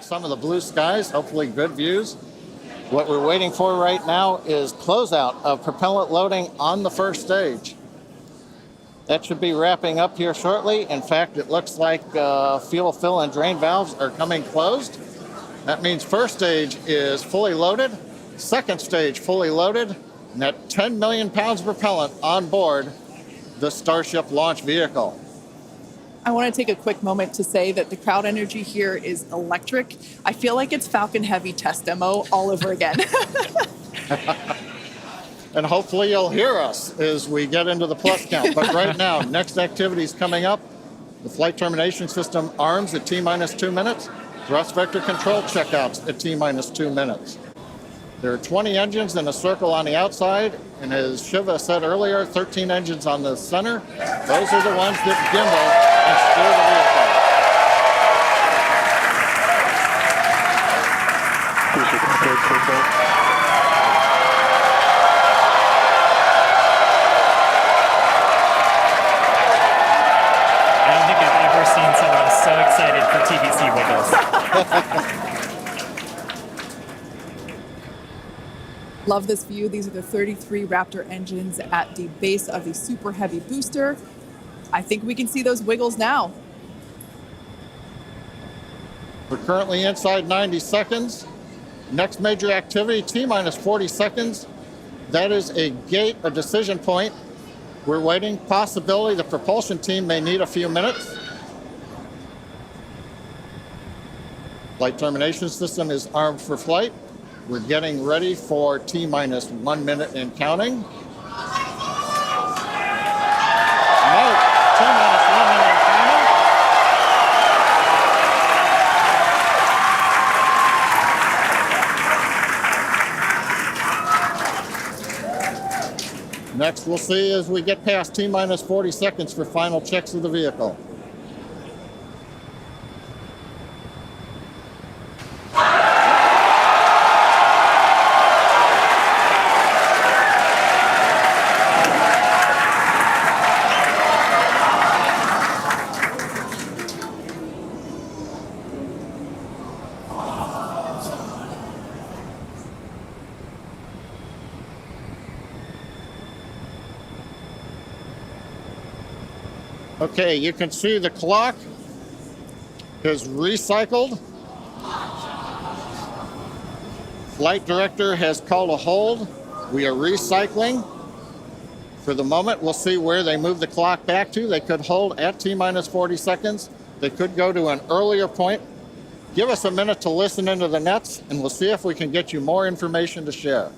some of the blue skies, hopefully good views. What we're waiting for right now is closeout of propellant loading on the first stage. That should be wrapping up here shortly. In fact, it looks like fuel fill and drain valves are coming closed. That means first stage is fully loaded, second stage fully loaded, and that 10 million pounds of propellant on board the Starship launch vehicle. I want to take a quick moment to say that the crowd energy here is electric. I feel like it's Falcon Heavy test demo all over again. And hopefully you'll hear us as we get into the plus count. But right now, next activity is coming up. The flight termination system arms at T-minus 2 minutes. Thrust vector control checkouts at T-minus 2 minutes. There are 20 engines in a circle on the outside. And as Shiva said earlier, 13 engines on the center. Those are the ones that gimbal and steer the vehicle. Seen someone so excited for TVC wiggles. Love this view. These are the 33 Raptor engines at the base of the Super Heavy booster. I think we can see those wiggles now. We're currently inside 90 seconds. Next major activity, T-minus 40 seconds. That is a gate, a decision point. We're waiting. Possibility the propulsion team may need a few minutes. Flight termination system is armed for flight. We're getting ready for T-minus 1 minute and counting. No, T-minus 1 minute and counting. Next, we'll see as we get past T-minus 40 seconds for final checks of the vehicle. Okay, you can see the clock is recycled. Flight director has called a hold. We are recycling. For the moment, we'll see where they move the clock back to. They could hold at T-minus 40 seconds. They could go to an earlier point. Give us a minute to listen into the nets, and we'll see if we can get you more information to share.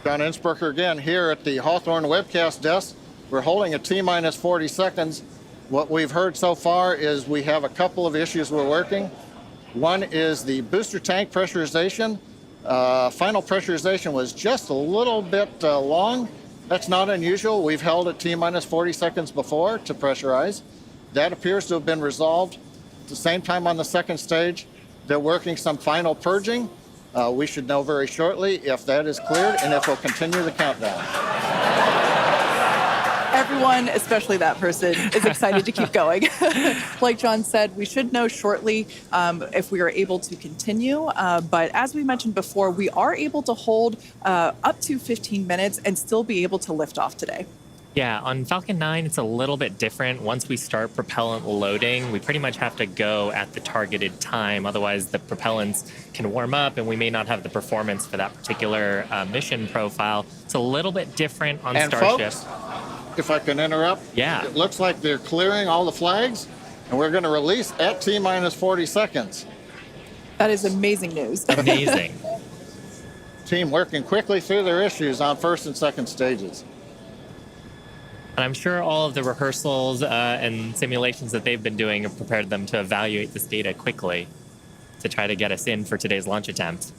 John Innsbrucker again here at the Hawthorne webcast desk. We're holding a T-minus 40 seconds. What we've heard so far is we have a couple of issues we're working. One is the booster tank pressurization. Final pressurization was just a little bit long. That's not unusual. We've held at T-minus 40 seconds before to pressurize. That appears to have been resolved. At the same time on the second stage, they're working some final purging. We should know very shortly if that is cleared and if we'll continue the countdown. Everyone, especially that person, is excited to keep going. Like John said, we should know shortly if we are able to continue. But as we mentioned before, we are able to hold up to 15 minutes and still be able to lift off today. Yeah, on Falcon 9, it's a little bit different. Once we start propellant loading, we pretty much have to go at the targeted time. Otherwise, the propellants can warm up and we may not have the performance for that particular mission profile. It's a little bit different on Starship. Folks, if I can interrupt. Yeah. It looks like they're clearing all the flags, and we're going to release at T-minus 40 seconds. That is amazing news. Amazing. Team working quickly through their issues on first and second stages. And I'm sure all of the rehearsals and simulations that they've been doing have prepared them to evaluate this data quickly to try to get us in for today's launch attempt.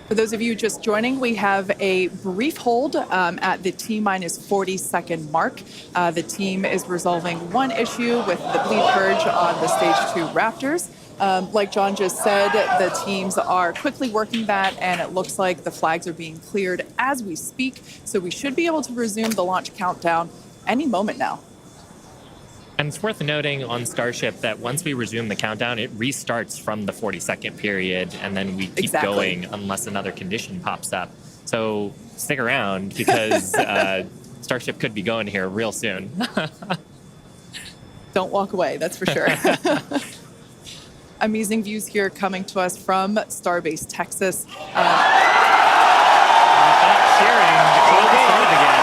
For those of you just joining, we have a brief hold at the T-minus 40-second mark. The team is resolving one issue with the bleed purge on the Stage 2 Raptors. Like John just said, the teams are quickly working that, and it looks like the flags are being cleared as we speak. So we should be able to resume the launch countdown any moment now. And it's worth noting on Starship that once we resume the countdown, it restarts from the 40-second period, and then we keep going unless another condition pops up. So stick around because Starship could be going here real soon. Don't walk away, that's for sure. Amazing views here coming to us from Starbase, Texas. Cheering to call the start again.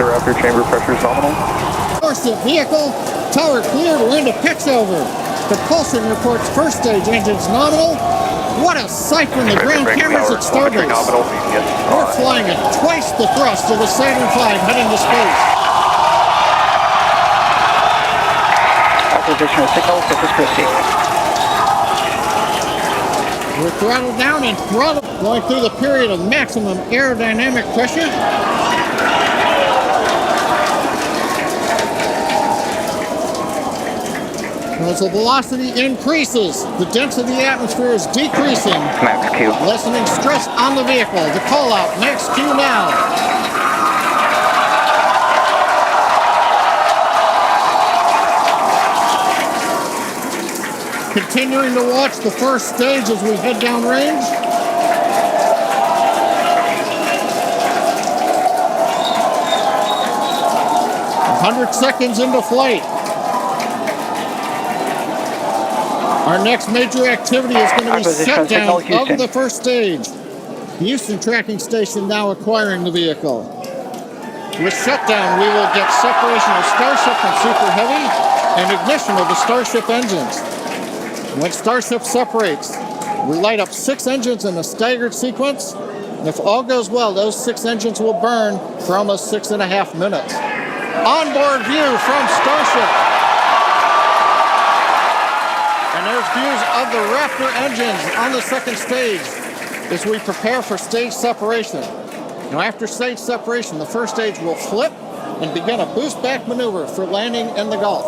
Raptor chamber pressure is nominal. Starship vehicle, tower cleared, we're into pitch over. Propulsion reports first stage engines nominal. What a sight from the ground cameras at Starbase. We're flying at twice the thrust of the Saturn V heading to space. Authorization signal, surface proceed. We're throttled down and throttled, going through the period of maximum aerodynamic pressure. As the velocity increases, the density of the atmosphere is decreasing, Max Q. lessening stress on the vehicle. The call out, max Q now. Continuing to watch the first stage as we head down range. "100 seconds into flight. Our next major activity is going to be shutdown of the first stage. The Houston tracking station now acquiring the vehicle. With shutdown, we will get separation of Starship from Super Heavy and ignition of the Starship engines. When Starship separates, we light up 6 engines in a staggered sequence. And if all goes well, those 6 engines will burn for almost 6.5 minutes. Onboard view from Starship. And there's views of the Raptor engines on the second stage as we prepare for stage separation. Now after stage separation, the first stage will flip and begin a boost back maneuver for landing in the Gulf.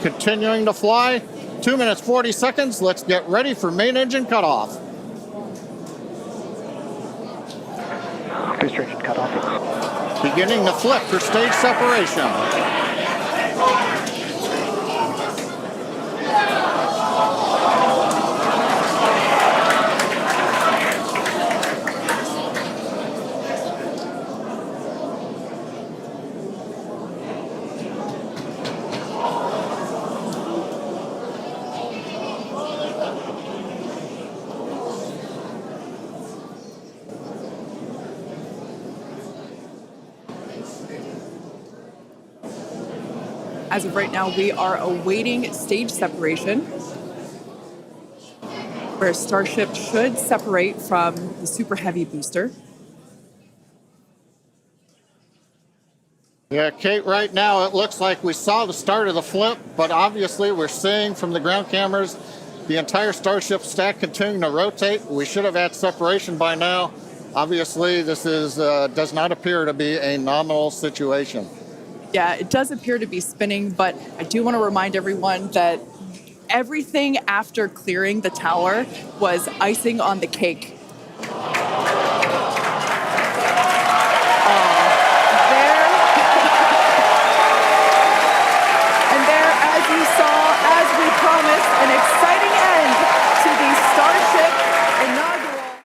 Continuing to fly, 2 minutes 40 seconds. Let's get ready for main engine cutoff. Booster engine cutoff. Beginning the flip for stage separation. As of right now, we are awaiting stage separation, where Starship should separate from the Super Heavy booster. Yeah, Kate, right now it looks like we saw the start of the flip, but obviously we're seeing from the ground cameras the entire Starship stack continuing to rotate. We should have had separation by now. Obviously, this is does not appear to be a nominal situation. Yeah, it does appear to be spinning, but I do want to remind everyone that everything after clearing the tower was icing on the cake.